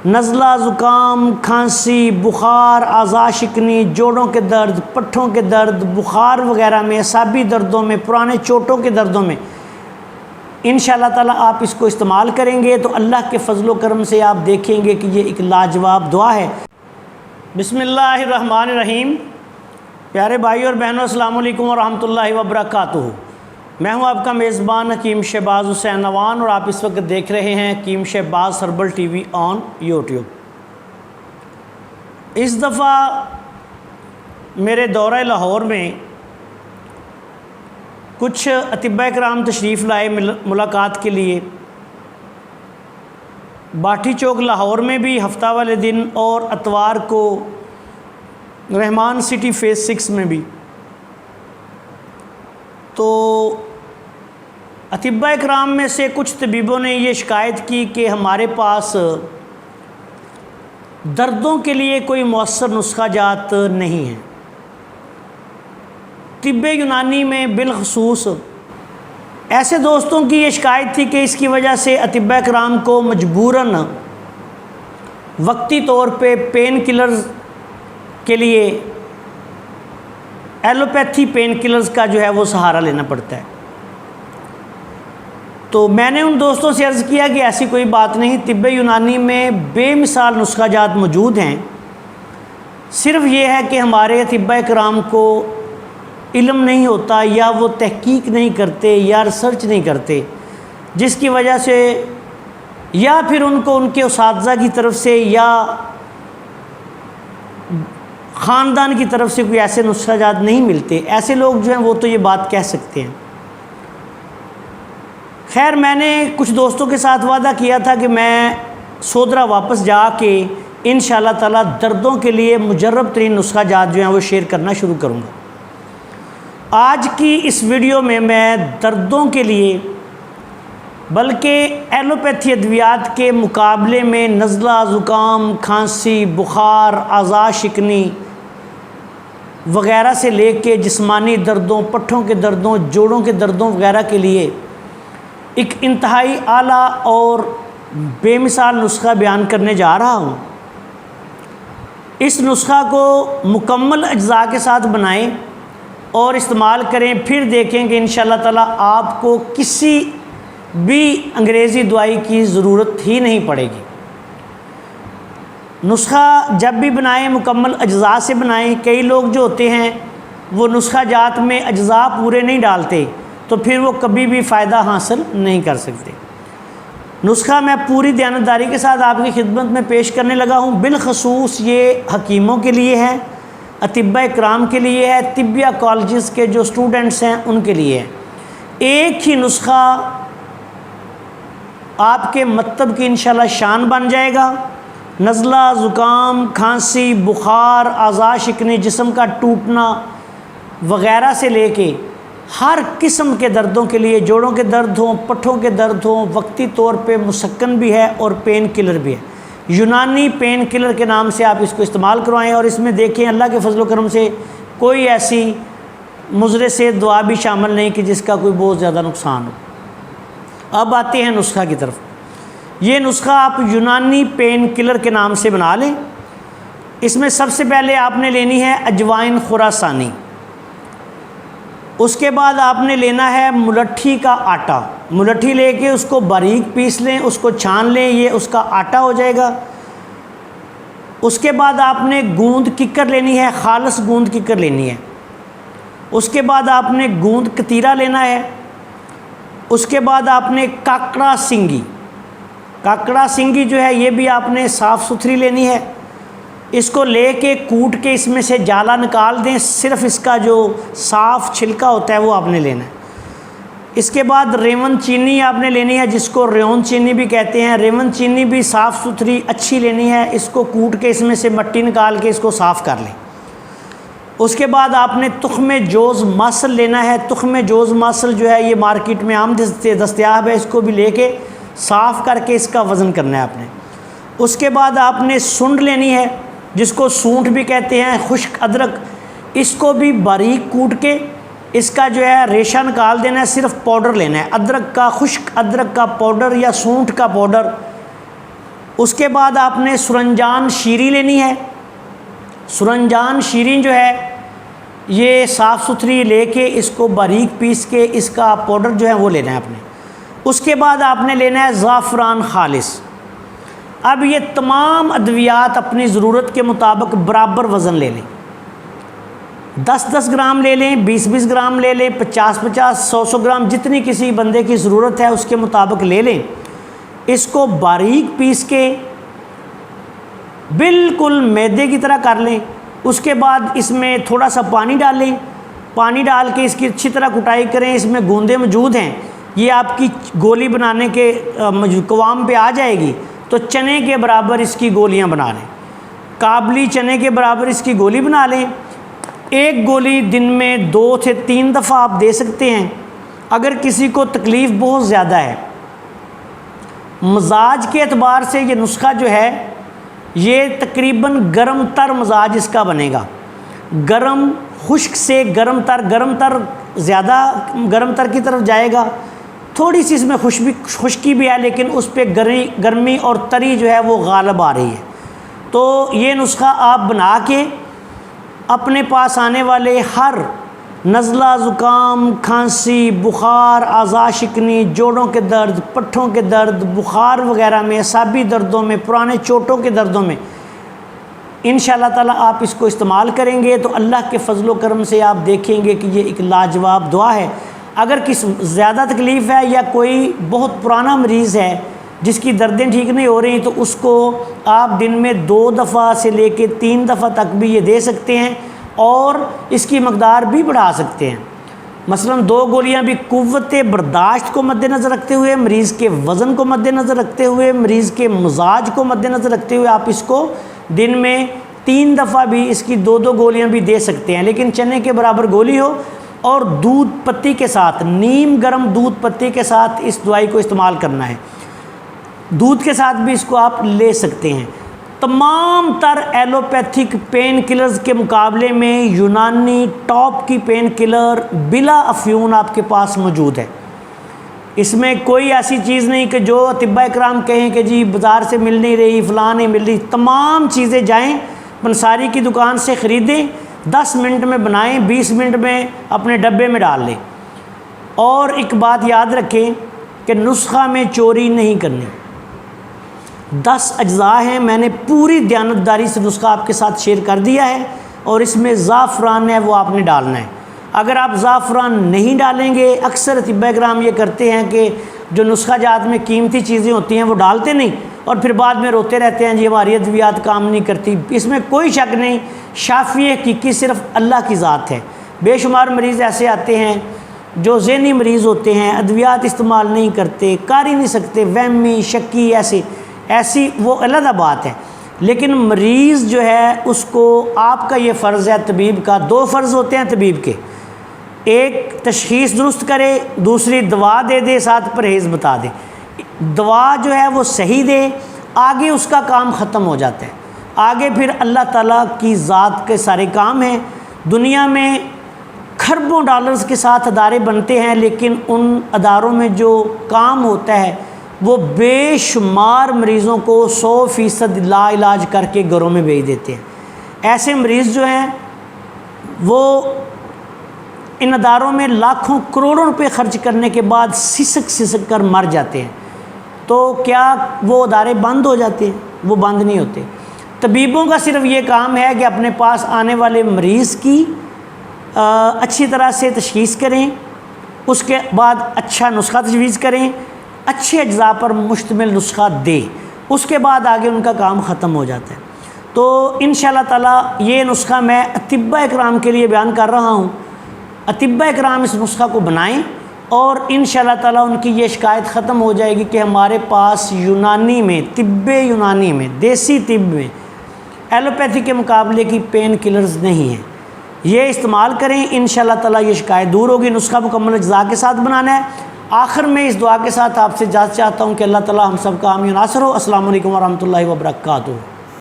نزلہ، زکام، کھانسی، بخار، اعضاء شکنی، جوڑوں کے درد، پٹھوں کے درد، بخار وغیرہ میں، اعصابی دردوں میں، پرانے چوٹوں کے دردوں میں انشاءاللہ تعالیٰ آپ اس کو استعمال کریں گے تو اللہ کے فضل و کرم سے آپ دیکھیں گے کہ یہ ایک لاجواب دعا ہے۔ بسم اللہ الرحمن الرحیم۔ پیارے بھائی اور بہنوں، السلام علیکم ورحمۃ اللہ وبرکاتہ۔ میں ہوں آپ کا میزبان حکیم شہباز حسین نوان اور آپ اس وقت دیکھ رہے ہیں Hakim Shahbaz herbal TV on YouTube. اس دفعہ میرے دورہ لاہور میں کچھ اطباء کرام تشریف لائے ملاقات کے لیے، باٹھی چوک لاہور میں بھی ہفتہ والے دن اور اتوار کو رحمان سٹی فیز 6 میں بھی۔ تو اطباء کرام میں سے کچھ طبیبوں نے یہ شکایت کی کہ ہمارے پاس دردوں کے لیے کوئی مؤثر نسخہ جات نہیں ہے۔ طب یونانی میں بالخصوص ایسے دوستوں کی یہ شکایت تھی کہ اس کی وجہ سے اطباء کرام کو مجبوراً وقتی طور پہ پین کلرز کے لیے ایلوپیتھی پین کلرز کا جو ہے وہ سہارا لینا پڑتا ہے۔ تو میں نے ان دوستوں سے عرض کیا کہ ایسی کوئی بات نہیں، طب یونانی میں بے مثال نسخہ جات موجود ہیں، صرف یہ ہے کہ ہمارے اطباء کرام کو علم نہیں ہوتا یا وہ تحقیق نہیں کرتے یا ریسرچ نہیں کرتے، جس کی وجہ سے یا پھر ان کو ان کے اساتذہ کی طرف سے یا خاندان کی طرف سے کوئی ایسے نسخہ جات نہیں ملتے۔ ایسے لوگ جو ہیں وہ تو یہ بات کہہ سکتے ہیں۔ خیر، میں نے کچھ دوستوں کے ساتھ وعدہ کیا تھا کہ میں سودرا واپس جا کے انشاءاللہ تعالیٰ دردوں کے لیے مجرب ترین نسخہ جات جو ہیں وہ شیئر کرنا شروع کروں گا۔ آج کی اس ویڈیو میں دردوں کے لیے بلکہ ایلوپیتھی ادویات کے مقابلے میں نزلہ، زکام، کھانسی، بخار، اعضاء شکنی وغیرہ سے لے کے جسمانی دردوں، پٹھوں کے دردوں، جوڑوں کے دردوں وغیرہ کے لیے ایک انتہائی اعلیٰ اور بے مثال نسخہ بیان کرنے جا رہا ہوں۔ اس نسخہ کو مکمل اجزاء کے ساتھ بنائیں اور استعمال کریں، پھر دیکھیں کہ انشاءاللہ تعالیٰ آپ کو کسی بھی انگریزی دوائی کی ضرورت ہی نہیں پڑے گی۔ نسخہ جب بھی بنائیں مکمل اجزاء سے بنائیں۔ کئی لوگ جو ہوتے ہیں وہ نسخہ جات میں اجزاء پورے نہیں ڈالتے تو پھر وہ کبھی بھی فائدہ حاصل نہیں کر سکتے۔ نسخہ میں پوری دیانتداری کے ساتھ آپ کی خدمت میں پیش کرنے لگا ہوں۔ بالخصوص یہ حکیموں کے لیے ہے، اطباء کرام کے لیے ہے، طبیہ کالجز کے جو اسٹوڈنٹس ہیں ان کے لیے ہے۔ ایک ہی نسخہ آپ کے مطلب کی انشاءاللہ شان بن جائے گا۔ نزلہ، زکام، کھانسی، بخار، اعضاء شکنی، جسم کا ٹوٹنا وغیرہ سے لے کے ہر قسم کے دردوں کے لیے، جوڑوں کے درد ہوں، پٹھوں کے درد ہوں، وقتی طور پہ مسکن بھی ہے اور پین کلر بھی ہے۔ یونانی پین کلر کے نام سے آپ اس کو استعمال کروائیں اور اس میں دیکھیں اللہ کے فضل و کرم سے کوئی ایسی مضر سے دعا بھی شامل نہیں کہ جس کا کوئی بہت زیادہ نقصان ہو۔ اب آتے ہیں نسخہ کی طرف۔ یہ نسخہ آپ یونانی پین کلر کے نام سے بنا لیں۔ اس میں سب سے پہلے آپ نے لینی ہے اجوائن خراسانی، اس کے بعد آپ نے لینا ہے ملٹھی کا آٹا۔ ملٹھی لے کے اس کو باریک پیس لیں، اس کو چھان لیں، یہ اس کا آٹا ہو جائے گا۔ اس کے بعد آپ نے گوند ککر لینی ہے، خالص گوند ککر لینی ہے۔ اس کے بعد آپ نے گوند کتیرا لینا ہے۔ اس کے بعد آپ نے کاکڑا سنگی، کاکڑا سنگی جو ہے یہ بھی آپ نے صاف ستھری لینی ہے۔ اس کو لے کے کوٹ کے اس میں سے جالا نکال دیں، صرف اس کا جو صاف چھلکا ہوتا ہے وہ آپ نے لینا ہے۔ اس کے بعد ریون چینی آپ نے لینی ہے، جس کو ریون چینی بھی کہتے ہیں۔ ریون چینی بھی صاف ستھری اچھی لینی ہے، اس کو کوٹ کے اس میں سے مٹی نکال کے اس کو صاف کر لیں۔ اس کے بعد آپ نے تخم جوز ماسل لینا ہے۔ تخم جوز ماسل جو ہے یہ مارکیٹ میں عام دستیاب ہے، اس کو بھی لے کے صاف کر کے اس کا وزن کرنا ہے آپ نے۔ اس کے بعد آپ نے سنڈ لینی ہے، جس کو سونٹ بھی کہتے ہیں، خشک ادرک، اس کو بھی باریک کوٹ کے اس کا جو ہے ریشہ نکال دینا ہے، صرف پاؤڈر لینا ہے۔ ادرک کا، خشک ادرک کا پاؤڈر یا سونٹ کا پاؤڈر اس کے بعد آپ نے سرنجان شیریں لینی ہے۔ سرنجان شیریں جو ہے یہ صاف ستھری لے کے اس کو باریک پیس کے اس کا پاؤڈر جو ہے وہ لینا ہے آپ نے۔ اس کے بعد آپ نے لینا ہے زعفران خالص۔ اب یہ تمام ادویات اپنی ضرورت کے مطابق برابر وزن لے لیں، 10-10 گرام لے لیں، 20-20 گرام لے لیں، 50-50، 100-100 گرام، جتنی کسی بندے کی ضرورت ہے اس کے مطابق لے لیں۔ اس کو باریک پیس کے بالکل میدے کی طرح کر لیں۔ اس کے بعد اس میں تھوڑا سا پانی ڈالیں، پانی ڈال کے اس کی اچھی طرح کٹائی کریں۔ اس میں گوندے موجود ہیں، یہ آپ کی گولی بنانے کے قوام پہ آ جائے گی، تو چنے کے برابر اس کی گولیاں بنا لیں، کابلی چنے کے برابر اس کی گولی بنا لیں۔ ایک گولی دن میں 2 سے 3 دفعہ آپ دے سکتے ہیں۔ اگر کسی کو تکلیف بہت زیادہ ہے، مزاج کے اعتبار سے یہ نسخہ جو ہے یہ تقریباً گرم تر مزاج اس کا بنے گا، گرم خشک سے گرم تر زیادہ گرم تر کی طرف جائے گا۔ تھوڑی سی اس میں خشکی بھی ہے، لیکن اس پہ گرمی اور تری جو ہے وہ غالب آ رہی ہے۔ تو یہ نسخہ آپ بنا کے اپنے پاس آنے والے ہر نزلہ، زکام، کھانسی، بخار، اعضاء شکنی، جوڑوں کے درد، پٹھوں کے درد، بخار وغیرہ میں، اعصابی دردوں میں، پرانے چوٹوں کے دردوں میں انشاءاللہ تعالیٰ آپ اس کو استعمال کریں گے تو اللہ کے فضل و کرم سے آپ دیکھیں گے کہ یہ ایک لاجواب دعا ہے۔ اگر زیادہ تکلیف ہے یا کوئی بہت پرانا مریض ہے جس کی دردیں ٹھیک نہیں ہو رہی، تو اس کو آپ دن میں 2 دفعہ سے لے کے 3 دفعہ تک بھی یہ دے سکتے ہیں، اور اس کی مقدار بھی بڑھا سکتے ہیں۔ مثلا 2 گولیاں بھی قوت برداشت کو مد نظر رکھتے ہوئے، مریض کے وزن کو مد نظر رکھتے ہوئے، مریض کے مزاج کو مد نظر رکھتے ہوئے آپ اس کو دن میں 3 دفعہ بھی اس کی 2 گولیاں بھی دے سکتے ہیں، لیکن چنے کے برابر گولی ہو اور دودھ پتی کے ساتھ، نیم گرم دودھ پتی کے ساتھ اس دوائی کو استعمال کرنا ہے۔ دودھ کے ساتھ بھی اس کو آپ لے سکتے ہیں۔ تمام تر ایلوپیتھک پین کلرز کے مقابلے میں یونانی ٹاپ کی پین کلر بلا افیون آپ کے پاس موجود ہے۔ اس میں کوئی ایسی چیز نہیں کہ جو اطباء کرام کہیں کہ جی بازار سے مل نہیں رہی، فلاں نہیں مل رہی۔ تمام چیزیں جائیں پنساری کی دکان سے خریدیں، 10 منٹ میں بنائیں، 20 منٹ میں اپنے ڈبے میں ڈال لیں۔ اور ایک بات یاد رکھیں کہ نسخہ میں چوری نہیں کرنی۔ 10 اجزاء ہیں، میں نے پوری دیانتداری سے نسخہ آپ کے ساتھ شیئر کر دیا ہے، اور اس میں زعفران ہے وہ آپ نے ڈالنا ہے۔ اگر آپ زعفران نہیں ڈالیں گے، اکثر اطباء کرام یہ کرتے ہیں کہ جو نسخہ جات میں قیمتی چیزیں ہوتی ہیں وہ ڈالتے نہیں، اور پھر بعد میں روتے رہتے ہیں جی ہماری ادویات کام نہیں کرتی۔ اس میں کوئی شک نہیں، شافی حقیقی صرف اللہ کی ذات ہے۔ بے شمار مریض ایسے آتے ہیں جو ذہنی مریض ہوتے ہیں، ادویات استعمال نہیں کرتے، کر ہی نہیں سکتے، وہمی، شکی، ایسی وہ علیحدہ بات ہے۔ لیکن مریض جو ہے اس کو آپ کا یہ فرض ہے، طبیب کا 2 فرض ہوتے ہیں طبیب کے، ایک تشخیص درست کرے، دوسری دوا دے دے، ساتھ پرہیز بتا دے۔ دوا جو ہے وہ صحیح دے، آگے اس کا کام ختم ہو جاتا ہے۔ آگے پھر اللہ تعالیٰ کی ذات کے سارے کام ہیں۔ دنیا میں کھربوں ڈالرز کے ساتھ ادارے بنتے ہیں، لیکن ان اداروں میں جو کام ہوتا ہے وہ بے شمار مریضوں کو 100% لا علاج کر کے گھروں میں بھیج دیتے ہیں۔ ایسے مریض جو ہیں وہ ان اداروں میں لاکھوں کروڑوں روپے خرچ کرنے کے بعد سسک کر مر جاتے ہیں۔ تو کیا وہ ادارے بند ہو جاتے ہیں؟ وہ بند نہیں ہوتے۔ طبیبوں کا صرف یہ کام ہے کہ اپنے پاس آنے والے مریض کی اچھی طرح سے تشخیص کریں، اس کے بعد اچھا نسخہ تجویز کریں، اچھے اجزاء پر مشتمل نسخہ دیں، اس کے بعد آگے ان کا کام ختم ہو جاتا ہے۔ تو انشاءاللہ تعالیٰ یہ نسخہ میں اطباء اکرام کے لیے بیان کر رہا ہوں۔ اطباء اکرام اس نسخہ کو بنائیں، اور انشاءاللہ تعالیٰ ان کی یہ شکایت ختم ہو جائے گی کہ ہمارے پاس یونانی میں، طب یونانی میں، دیسی طب میں ایلوپیتھی کے مقابلے کی پین کلرز نہیں ہیں۔ یہ استعمال کریں، انشاءاللہ تعالیٰ یہ شکایت دور ہوگی۔ نسخہ مکمل اجزاء کے ساتھ بنانا ہے۔ آخر میں اس دعا کے ساتھ آپ سے اجازت چاہتا ہوں کہ اللہ تعالیٰ ہم سب کا حامی و ناصر ہو۔ السلام علیکم ورحمۃ اللہ وبرکاتہ۔